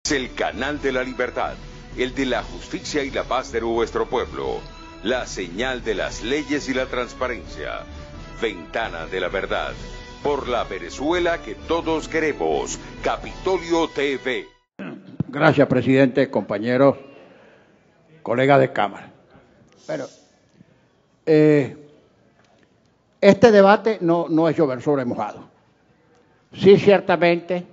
Es el canal de la libertad, el de la justicia y la paz de nuestro pueblo, la señal de las leyes y la transparencia, ventana de la verdad, por la Venezuela que todos queremos, Capitolio TV. Gracias, presidente, compañeros, colegas de Cámara. Pero este debate no es llover sobre mojado. Sí, ciertamente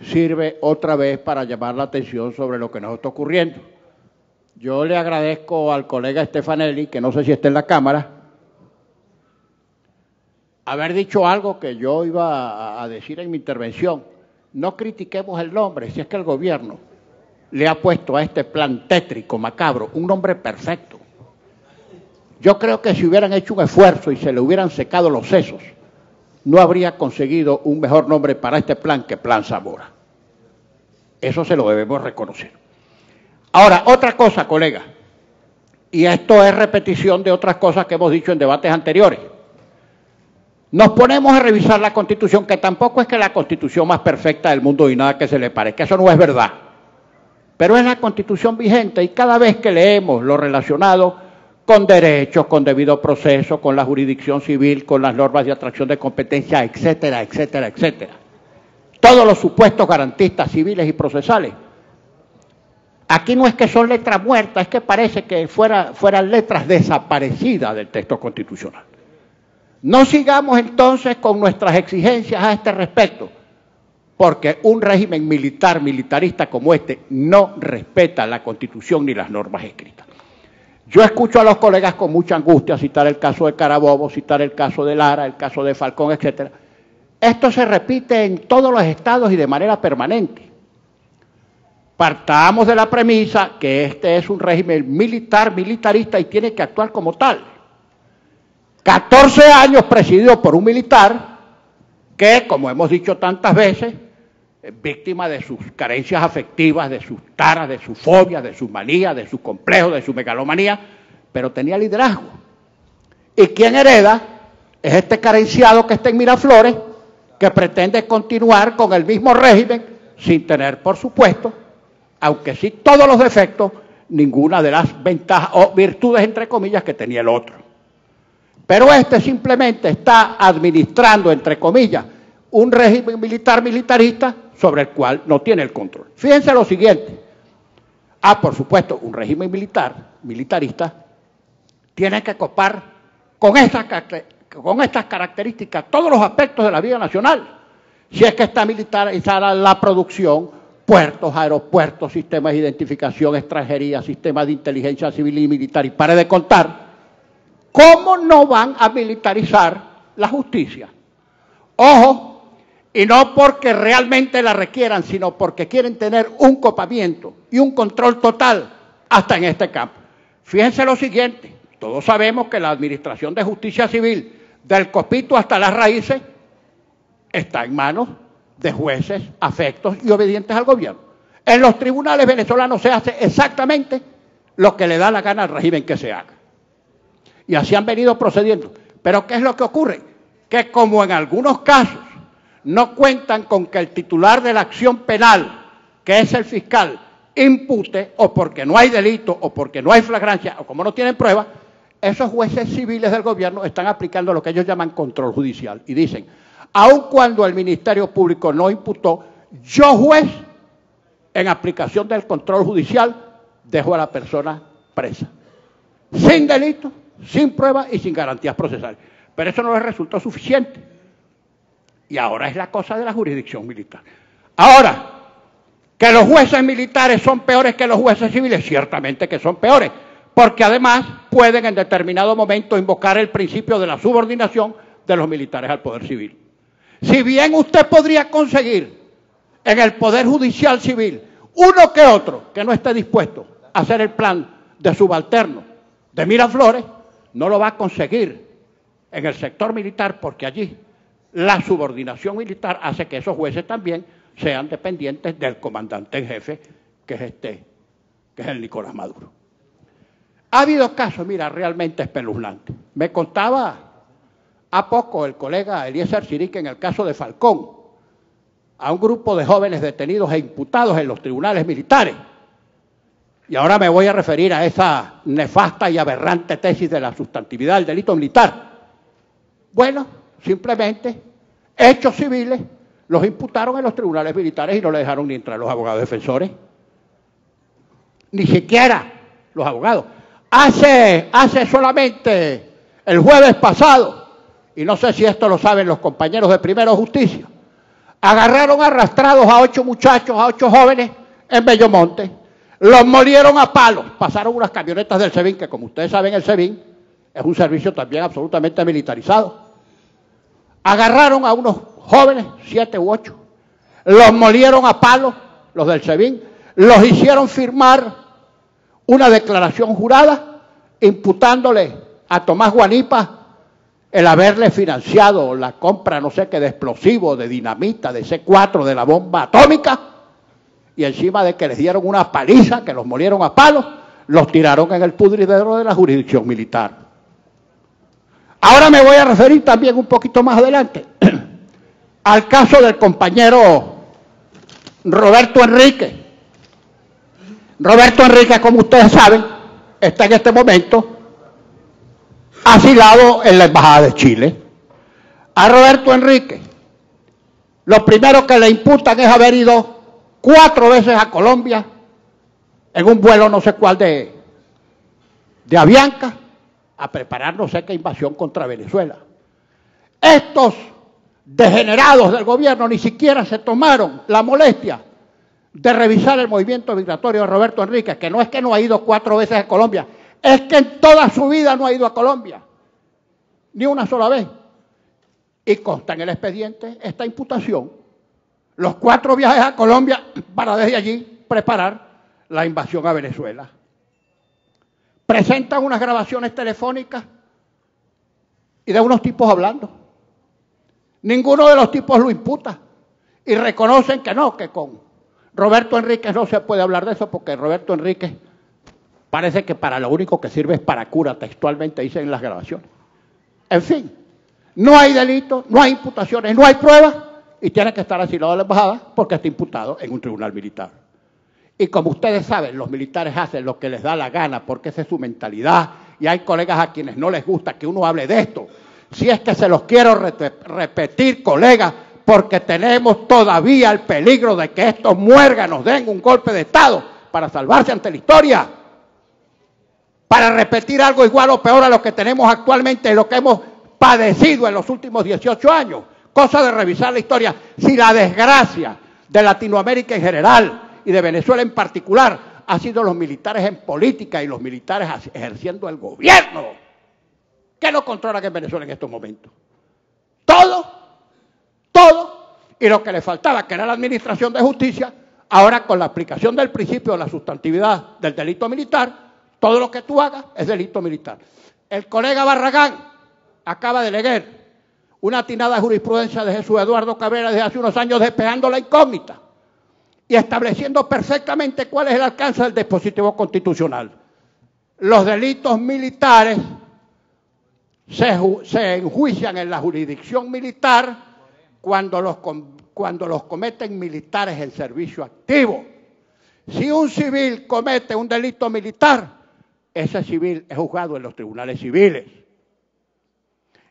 sirve otra vez para llamar la atención sobre lo que nos está ocurriendo. Yo le agradezco al colega Stefanelli, que no sé si está en la Cámara, haber dicho algo que yo iba a decir en mi intervención. No critiquemos el nombre, si es que el gobierno le ha puesto a este plan tétrico, macabro, un nombre perfecto. Yo creo que si hubieran hecho un esfuerzo y se le hubieran secado los sesos, no habría conseguido un mejor nombre para este plan que Plan Zamora. Eso se lo debemos reconocer. Ahora, otra cosa, colega, y esto es repetición de otras cosas que hemos dicho en debates anteriores. Nos ponemos a revisar la Constitución, que tampoco es que la Constitución más perfecta del mundo y nada que se le parezca, eso no es verdad. Pero es la Constitución vigente y cada vez que leemos lo relacionado con derechos, con debido proceso, con la jurisdicción civil, con las normas de atracción de competencia, etcétera, etcétera, etcétera. Todos los supuestos garantistas civiles y procesales. Aquí no es que son letras muertas, es que parece que fueran letras desaparecidas del texto constitucional. No sigamos entonces con nuestras exigencias a este respecto, porque un régimen militarista como este no respeta la Constitución ni las normas escritas. Yo escucho a los colegas con mucha angustia citar el caso de Carabobo, citar el caso de Lara, el caso de Falcón, etcétera. Esto se repite en todos los estados y de manera permanente. Partamos de la premisa que este es un régimen militarista y tiene que actuar como tal. 14 años presidido por un militar que, como hemos dicho tantas veces, es víctima de sus carencias afectivas, de sus taras, de sus fobias, de sus manías, de sus complejos, de su megalomanía, pero tenía liderazgo. Y quien hereda es este carenciado que está en Miraflores, que pretende continuar con el mismo régimen sin tener, por supuesto, aunque sí todos los defectos, ninguna de las ventajas o virtudes, entre comillas, que tenía el otro. Pero este simplemente está administrando, entre comillas, un régimen militarista sobre el cual no tiene el control. Fíjense lo siguiente. Por supuesto, un régimen militarista tiene que copar con estas características todos los aspectos de la vida nacional. Si es que está militarizada la producción, puertos, aeropuertos, sistemas de identificación, extranjería, sistemas de inteligencia civil y militar, y pare de contar, ¿cómo no van a militarizar la justicia? Ojo, y no porque realmente la requieran, sino porque quieren tener un copamiento y un control total hasta en este campo. Fíjense lo siguiente, todos sabemos que la Administración de Justicia Civil, del copito hasta las raíces, está en manos de jueces afectos y obedientes al gobierno. En los tribunales venezolanos se hace exactamente lo que le da la gana al régimen que se haga. Y así han venido procediendo. Pero ¿qué es lo que ocurre? Que como en algunos casos no cuentan con que el titular de la acción penal, que es el fiscal, impute, o porque no hay delito, o porque no hay flagrancia, o como no tienen pruebas, esos jueces civiles del gobierno están aplicando lo que ellos llaman control judicial. Y dicen, aun cuando el Ministerio Público no imputó, yo juez, en aplicación del control judicial, dejo a la persona presa. Sin delito, sin pruebas y sin garantías procesales. Pero eso no les resultó suficiente. Y ahora es la cosa de la jurisdicción militar. Ahora, que los jueces militares son peores que los jueces civiles, ciertamente que son peores, porque además pueden en determinado momento invocar el principio de la subordinación de los militares al poder civil. Si bien usted podría conseguir en el Poder Judicial Civil uno que otro que no esté dispuesto a hacer el plan de subalterno de Miraflores, no lo va a conseguir en el sector militar, porque allí la subordinación militar hace que esos jueces también sean dependientes del comandante en jefe, que es el Nicolás Maduro. Ha habido casos, mira, realmente espeluznantes. Me contaba a poco el colega Eliezer Sirique en el caso de Falcón. a un grupo de jóvenes detenidos e imputados en los tribunales militares. Y ahora me voy a referir a esa nefasta y aberrante tesis de la sustantividad del delito militar. Bueno, simplemente hechos civiles los imputaron en los tribunales militares y no le dejaron ni entrar los abogados defensores. Ni siquiera los abogados. Hace solamente el jueves pasado, y no sé si esto lo saben los compañeros de Primero Justicia, agarraron arrastrados a 8 muchachos, a 8 jóvenes en Bellomonte, los molieron a palos, pasaron unas camionetas del SEBIN, que como ustedes saben el SEBIN es un servicio también absolutamente militarizado. Agarraron a unos jóvenes, 7 u 8, los molieron a palos, los del SEBIN, los hicieron firmar una declaración jurada imputándole a Tomás Guanipa el haberle financiado la compra no sé qué de explosivos, de dinamita, de C4, de la bomba atómica, y encima de que les dieron una paliza, que los molieron a palos, los tiraron en el pudridero de la jurisdicción militar. Ahora me voy a referir también un poquito más adelante al caso del compañero Roberto Enrique. Roberto Enrique, como ustedes saben, está en este momento asilado en la Embajada de Chile. A Roberto Enrique, lo primero que le imputan es haber ido 4 veces a Colombia en un vuelo no sé cuál de Avianca a preparar no sé qué invasión contra Venezuela. Estos degenerados del gobierno ni siquiera se tomaron la molestia de revisar el movimiento migratorio de Roberto Enrique, que no es que no ha ido 4 veces a Colombia, es que en toda su vida no ha ido a Colombia, ni una sola vez. Y consta en el expediente esta imputación, los 4 viajes a Colombia para desde allí preparar la invasión a Venezuela. Presentan unas grabaciones telefónicas y de unos tipos hablando. Ninguno de los tipos lo imputa y reconocen que no, que con Roberto Enrique no se puede hablar de eso porque Roberto Enrique parece que para lo único que sirve es para cura, textualmente dicen en las grabaciones. En fin, no hay delito, no hay imputaciones, no hay pruebas y tiene que estar asilado a la embajada porque está imputado en un tribunal militar. Y como ustedes saben, los militares hacen lo que les da la gana porque esa es su mentalidad y hay colegas a quienes no les gusta que uno hable de esto. Si es que se los quiero repetir, colegas, porque tenemos todavía el peligro de que estos muérganos den un golpe de Estado para salvarse ante la historia, para repetir algo igual o peor a lo que tenemos actualmente y lo que hemos padecido en los últimos 18 años. Cosa de revisar la historia. Si la desgracia de Latinoamérica en general y de Venezuela en particular ha sido los militares en política y los militares ejerciendo el gobierno, ¿qué nos controlan en Venezuela en estos momentos? Todo. Y lo que le faltaba, que era la administración de justicia, ahora con la aplicación del principio de la sustantividad del delito militar, todo lo que tú hagas es delito militar. El colega Barragán acaba de leer una atinada jurisprudencia de Jesús Eduardo Cabrera desde hace unos años despejando la incógnita y estableciendo perfectamente cuál es el alcance del dispositivo constitucional. Los delitos militares se enjuician en la jurisdicción militar cuando los cometen militares en servicio activo. Si un civil comete un delito militar, ese civil es juzgado en los tribunales civiles.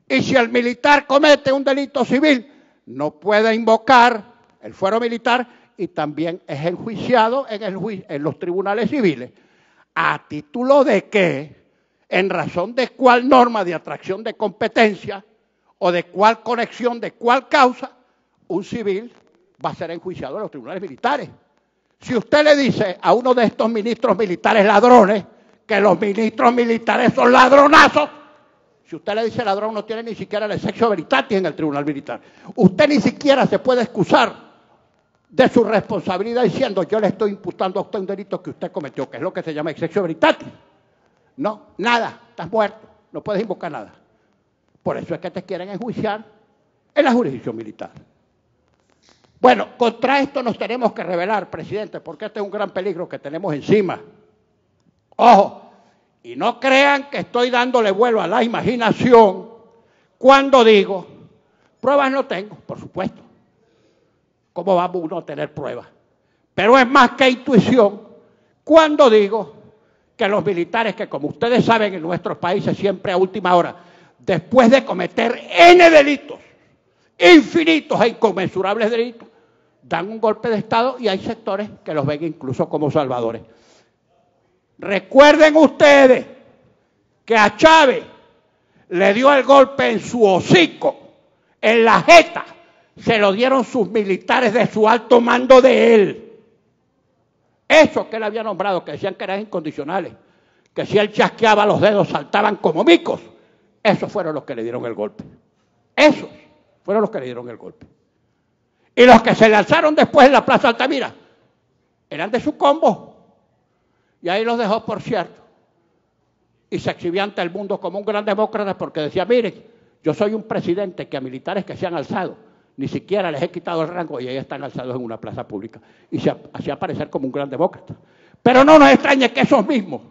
Y si el militar comete un delito civil, no puede invocar el fuero militar y también es enjuiciado en los tribunales civiles. ¿A título de qué? ¿En razón de cuál norma de atracción de competencia o de cuál conexión, de cuál causa, un civil va a ser enjuiciado en los tribunales militares? Si usted le dice a uno de estos ministros militares ladrones que los ministros militares son ladronazos, si usted le dice ladrón, no tiene ni siquiera el exceptio veritatis en el tribunal militar. Usted ni siquiera se puede excusar de su responsabilidad diciendo yo le estoy imputando a usted un delito que usted cometió, que es lo que se llama exceptio veritatis. No, nada, estás muerto, no puedes invocar nada. Por eso es que te quieren enjuiciar en la jurisdicción militar. Bueno, contra esto nos tenemos que rebelar, presidente, porque este es un gran peligro que tenemos encima. Ojo, y no crean que estoy dándole vuelo a la imaginación cuando digo, pruebas no tengo, por supuesto. ¿cómo vamos uno a tener pruebas? Pero es más que intuición cuando digo que los militares, que como ustedes saben en nuestros países siempre a última hora, después de cometer N delitos, infinitos e inconmensurables delitos, dan un golpe de Estado y hay sectores que los ven incluso como salvadores. Recuerden ustedes que a Chávez le dio el golpe en su hocico, en la jeta, se lo dieron sus militares de su alto mando de él. Eso que él había nombrado, que decían que eran incondicionales, que si él chasqueaba los dedos saltaban como micos, esos fueron los que le dieron el golpe. Esos fueron los que le dieron el golpe. Y los que se le alzaron después en la Plaza Altamira eran de su combo. Y ahí los dejó, por cierto. Y se exhibía ante el mundo como un gran demócrata porque decía, miren, yo soy un presidente que a militares que se han alzado ni siquiera les he quitado el rango y ahí están alzados en una plaza pública. Y se hacía parecer como un gran demócrata. Pero no nos extrañe que esos mismos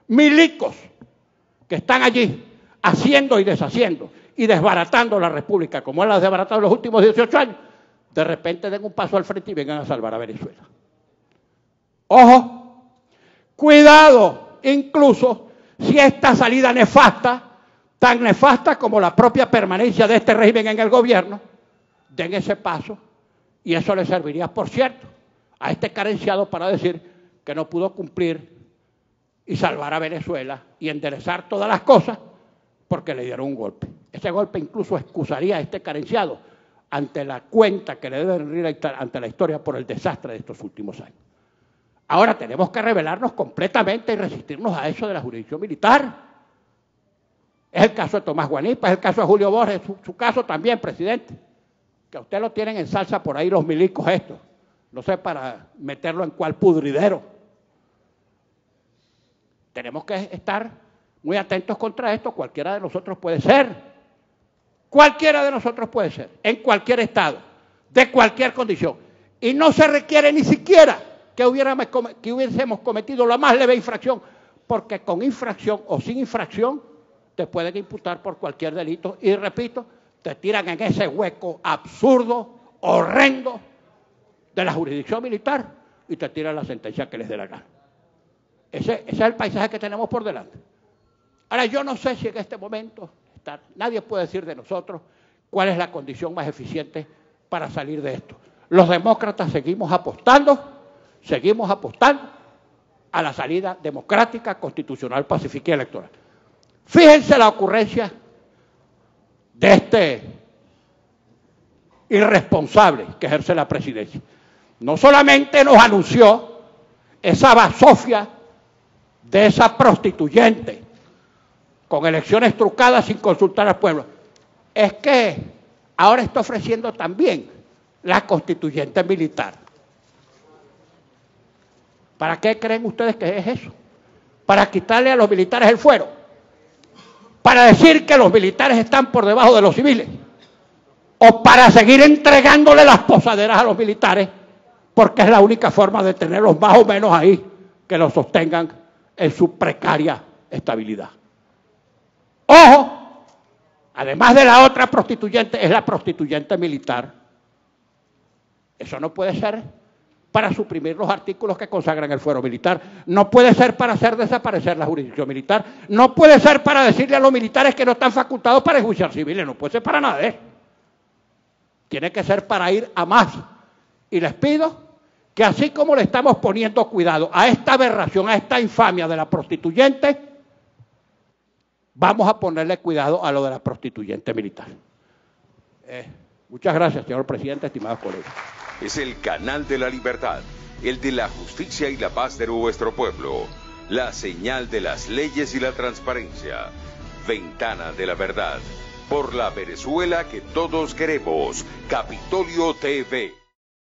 milicos que están allí haciendo y deshaciendo y desbaratando la República, como él la ha desbaratado en los últimos 18 años, de repente den un paso al frente y vengan a salvar a Venezuela. Ojo, cuidado, incluso si esta salida nefasta, tan nefasta como la propia permanencia de este régimen en el gobierno, den ese paso y eso le serviría, por cierto, a este carenciado para decir que no pudo cumplir y salvar a Venezuela y enderezar todas las cosas porque le dieron un golpe. Ese golpe incluso excusaría a este carenciado ante la cuenta que le deben rendir ante la historia por el desastre de estos últimos años. Ahora tenemos que rebelarnos completamente y resistirnos a eso de la jurisdicción militar. Es el caso de Tomás Guanipa, es el caso de Julio Borges, su caso también, presidente, que a usted lo tienen en salsa por ahí los milicos estos, no sé para meterlo en cuál pudridero. Tenemos que estar muy atentos contra esto, cualquiera de nosotros puede ser, en cualquier estado, de cualquier condición, y no se requiere ni siquiera que hubiésemos cometido la más leve infracción, porque con infracción o sin infracción te pueden imputar por cualquier delito y repito, te tiran en ese hueco absurdo, horrendo de la jurisdicción militar y te tiran la sentencia que les dé la gana. Ese es el paisaje que tenemos por delante. Ahora, yo no sé si en este momento, nadie puede decir de nosotros cuál es la condición más eficiente para salir de esto. Los demócratas seguimos apostando a la salida democrática, constitucional, pacífica y electoral. Fíjense la ocurrencia de este irresponsable que ejerce la presidencia. No solamente nos anunció esa basofia de esa prostituyente con elecciones trucadas sin consultar al pueblo, es que ahora está ofreciendo también la constituyente militar. ¿Para qué creen ustedes que es eso? ¿Para quitarle a los militares el fuero? ¿Para decir que los militares están por debajo de los civiles? ¿O para seguir entregándole las posaderas a los militares? Porque es la única forma de tenerlos más o menos ahí, que los sostengan en su precaria estabilidad. Ojo, además de la otra prostituyente, es la prostituyente militar. Eso no puede ser para suprimir los artículos que consagran el fuero militar, no puede ser para hacer desaparecer la jurisdicción militar, no puede ser para decirle a los militares que no están facultados para enjuiciar civiles, no puede ser para nada de eso. Tiene que ser para ir a más. Y les pido que así como le estamos poniendo cuidado a esta aberración, a esta infamia de la prostituyente, vamos a ponerle cuidado a lo de la prostituyente militar. Muchas gracias, señor presidente, estimados colegas. Es el canal de la libertad, el de la justicia y la paz de nuestro pueblo, la señal de las leyes y la transparencia, Ventana de la Verdad, por la Venezuela que todos queremos, Capitolio TV.